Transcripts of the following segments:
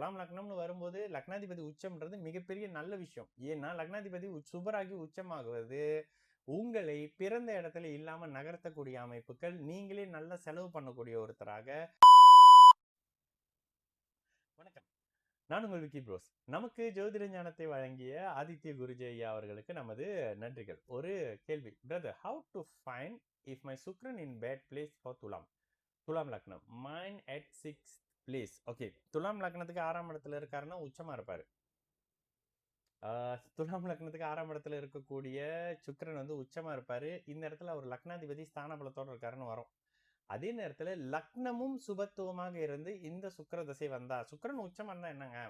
துலாம் லக்னம்னு வரும்போது லக்னாதிபதி உச்சம்ன்றது மிகப்பெரிய நல்ல விஷயம். ஏன்னா லக்னாதிபதி சுபராகி உச்சமாகுவது உங்களை பிறந்த இடத்துல இல்லாம நகர்த்தக்கூடிய அமைப்புகள், நீங்களே நல்ல செலவு பண்ணக்கூடிய ஒருத்தராக. வணக்கம், நான் உங்கள் விக்கி ப்ரோஸ். நமக்கு ஜோதிட ஞானத்தை வழங்கிய ஆதித்ய குருஜி ஐயா அவர்களுக்கு நமது நன்றிகள். ஒரு கேள்வி, brother, how to find if my Sukran in bad place for துலாம்? துலாம் லக்னம், மைன் அட் 6th பிளேஸ். ஓகே, துலாம் லக்னத்துக்கு 6ஆம் இடத்துல இருக்காருன்னா உச்சமா இருப்பாரு. துலாம் லக்னத்துக்கு 6ஆம் இடத்துல இருக்கக்கூடிய சுக்கிரன் வந்து உச்சமா இருப்பாரு. இந்த இடத்துல அவர் லக்னாதிபதி ஸ்தான பலத்தோட இருக்காருன்னு வரும். அதே நேரத்துல லக்னமும் சுபத்துவமாக இருந்து இந்த சுக்கிர தசை வந்தா, சுக்கிரன் உச்சமா இருந்தா என்னங்க,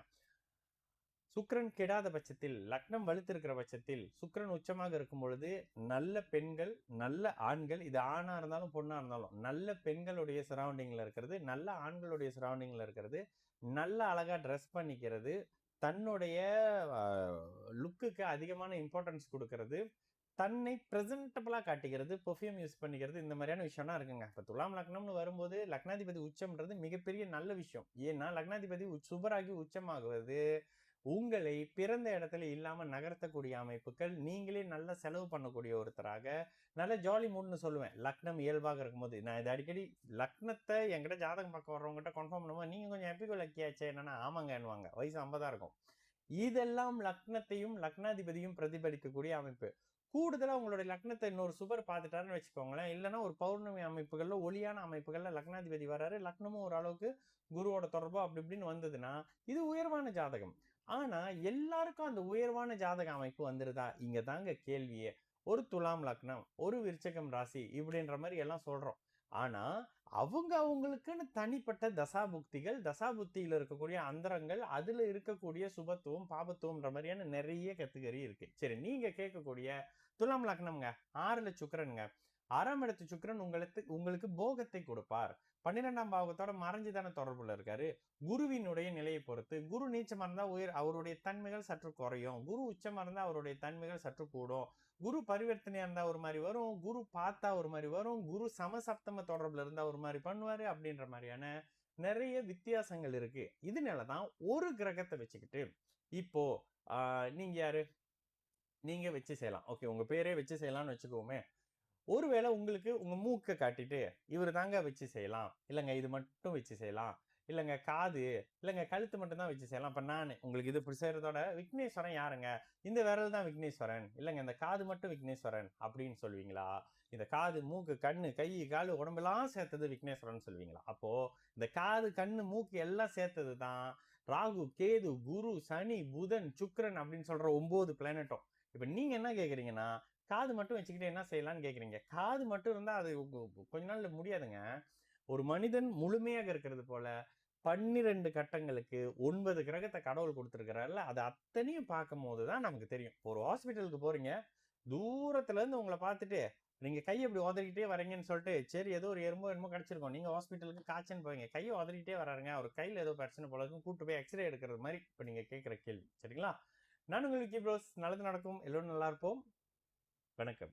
சுக்கிரன் கெடாத பட்சத்தில், லக்னம் வலுத்திருக்கிற பட்சத்தில், சுக்கிரன் உச்சமாக இருக்கும் பொழுது நல்ல பெண்கள், நல்ல ஆண்கள், இது ஆணா இருந்தாலும் பொண்ணா இருந்தாலும், நல்ல பெண்களுடைய சரௌண்டிங்ல இருக்கிறது, நல்ல ஆண்களுடைய சரௌண்டிங்ல இருக்கிறது, நல்ல அழகா ட்ரெஸ் பண்ணிக்கிறது, தன்னுடைய லுக்குக்கு அதிகமான இம்பார்ட்டன்ஸ் கொடுக்கறது, தன்னை பிரசன்டபிளா காட்டிக்கிறது, பெர்ஃப்யூம் யூஸ் பண்ணிக்கிறது, இந்த மாதிரியான விஷயம்லாம் இருக்குங்க. இப்போ துலாம் லக்னம்னு வரும்போது லக்னாதிபதி உச்சம்ன்றது மிகப்பெரிய நல்ல விஷயம். ஏன்னா லக்னாதிபதி சுபராகி உச்சமாகுவது உங்களை பிறந்த இடத்துல இல்லாம நகர்த்தக்கூடிய அமைப்புகள், நீங்களே நல்ல செலவு பண்ணக்கூடிய ஒருத்தராக, நல்ல ஜாலி மூட்னு சொல்லுவேன். லக்னம் இயல்பாக இருக்கும்போது நான் இது அடிக்கடி லக்னத்தை என்கிட்ட ஜாதகம் பார்க்க வர்றவங்ககிட்ட கன்ஃபார்ம் பண்ணும்போது, நீங்க கொஞ்சம் எப்பிக்கோ லக்கியாச்சே என்னன்னா ஆமாங்கன்னுவாங்க. வயசு 50 இருக்கும். இதெல்லாம் லக்னத்தையும் லக்னாதிபதியும் பிரதிபலிக்கக்கூடிய அமைப்பு. கூடுதலா உங்களுடைய லக்னத்தை இன்னொரு சுபர் பார்த்துட்டாருன்னு வச்சுக்கோங்களேன், இல்லைன்னா ஒரு பௌர்ணமி அமைப்புகள்ல, ஒளியான அமைப்புகள்ல லக்னாதிபதி வராரு, லக்னமும் ஓரளவுக்கு குருவோட தொடர்பு அப்படி இப்படின்னு வந்ததுன்னா இது உயர்வான ஜாதகம். ஆனா எல்லாருக்கும் அந்த உயர்வான ஜாதக அமைப்பு வந்துருதா? இங்க தாங்க கேள்வியே. ஒரு துலாம் லக்னம், ஒரு விருச்சகம் ராசி இப்படின்ற மாதிரி எல்லாம் சொல்றோம். ஆனா அவங்களுக்குன்னு தனிப்பட்ட தசாபுக்திகள், தசாபுக்தியில இருக்கக்கூடிய அந்தரங்கள், அதுல இருக்கக்கூடிய சுபத்துவம், பாபத்துவம்ன்ற மாதிரியான நிறைய கேட்டகரி இருக்கு. சரி, நீங்க கேட்கக்கூடிய துலாம் லக்னம்ங்க, 6ல சுக்கிரனுங்க. 6ஆம் இடத்து சுக்கிரன் உங்களுக்கு போகத்தை கொடுப்பார். 12ஆம் பாவகத்தோட மறைஞ்சுதானே தொடர்புல இருக்காரு. குருவினுடைய நிலையை பொறுத்து, குரு நீச்சமா இருந்தா அவருடைய தன்மைகள் சற்று குறையும், குரு உச்சமா இருந்தா அவருடைய தன்மைகள் சற்று கூடும், குரு பரிவர்த்தனையா இருந்தா ஒரு மாதிரி வரும், குரு பார்த்தா ஒரு மாதிரி வரும், குரு சமசப்தம தொடர்புல இருந்தா ஒரு மாதிரி பண்ணுவாரு அப்படின்ற மாதிரியான நிறைய வித்தியாசங்கள் இருக்கு. இதனாலதான் ஒரு கிரகத்தை வச்சுக்கிட்டு இப்போ நீங்க யாரு, நீங்க வச்சு செய்யலாம். ஓகே, உங்க பேரே வச்சு செய்யலாம்னு வச்சுக்கோமே. ஒருவேளை உங்களுக்கு உங்க மூக்க காட்டிட்டு இவர் தாங்க வச்சு செய்யலாம், இல்லைங்க இது மட்டும் வச்சு செய்யலாம், இல்லைங்க காது, இல்லைங்க கழுத்து மட்டும் தான் வச்சு செய்யலாம். இப்ப நான் உங்களுக்கு இது இப்படி செய்யறதோட விக்னேஸ்வரன் யாருங்க, இந்த விரல் தான் விக்னேஸ்வரன், இல்லைங்க இந்த காது மட்டும் விக்னேஸ்வரன் அப்படின்னு சொல்லுவீங்களா? இந்த காது, மூக்கு, கண்ணு, கை, காலு, உடம்பெல்லாம் சேர்த்தது விக்னேஸ்வரன் சொல்லுவீங்களா? அப்போ இந்த காது, கண்ணு, மூக்கு எல்லாம் சேர்த்தது தான் ராகு, கேது, குரு, சனி, புதன், சுக்கிரன் அப்படின்னு சொல்ற 9 பிளானட்டும். இப்ப நீங்க என்ன கேக்குறீங்கன்னா, காது மட்டும் வச்சுக்கிட்டு என்ன செய்யலாம்னு கேக்குறீங்க. காது மட்டும் இருந்தா அது கொஞ்ச நாள்ல முடியாதுங்க. ஒரு மனிதன் முழுமையாக இருக்கிறது போல 12 கட்டங்களுக்கு 9 கிரகத்தை கடவுள் கொடுத்திருக்கிறாருல, அது அத்தனையும் பார்க்கும் போதுதான் நமக்கு தெரியும். ஒரு ஹாஸ்பிட்டலுக்கு போறீங்க, தூரத்துல இருந்து உங்களை பார்த்துட்டு நீங்க கையை இப்படி உதறிக்கிட்டே வரீங்கன்னு சொல்லிட்டு, சரி ஏதோ ஒரு எறும்போ என்னமோ கிடைச்சிருக்கும், நீங்க ஹாஸ்பிட்டலுக்கு காய்ச்சல் போவீங்க, கையை உதறிக்கிட்டே வராருங்க, அவர் கையில ஏதோ பிரச்சனை போல இருக்கும், கூட்டு போய் எக்ஸ்ரே எடுக்கிறது மாதிரி இப்ப நீங்க கேட்கிற கேள்வி. சரிங்களா? நான் உங்களுக்கு ப்ரோஸ், நல்லது நடக்கும், எல்லோரும் நல்லா இருப்போம். வணக்கம்.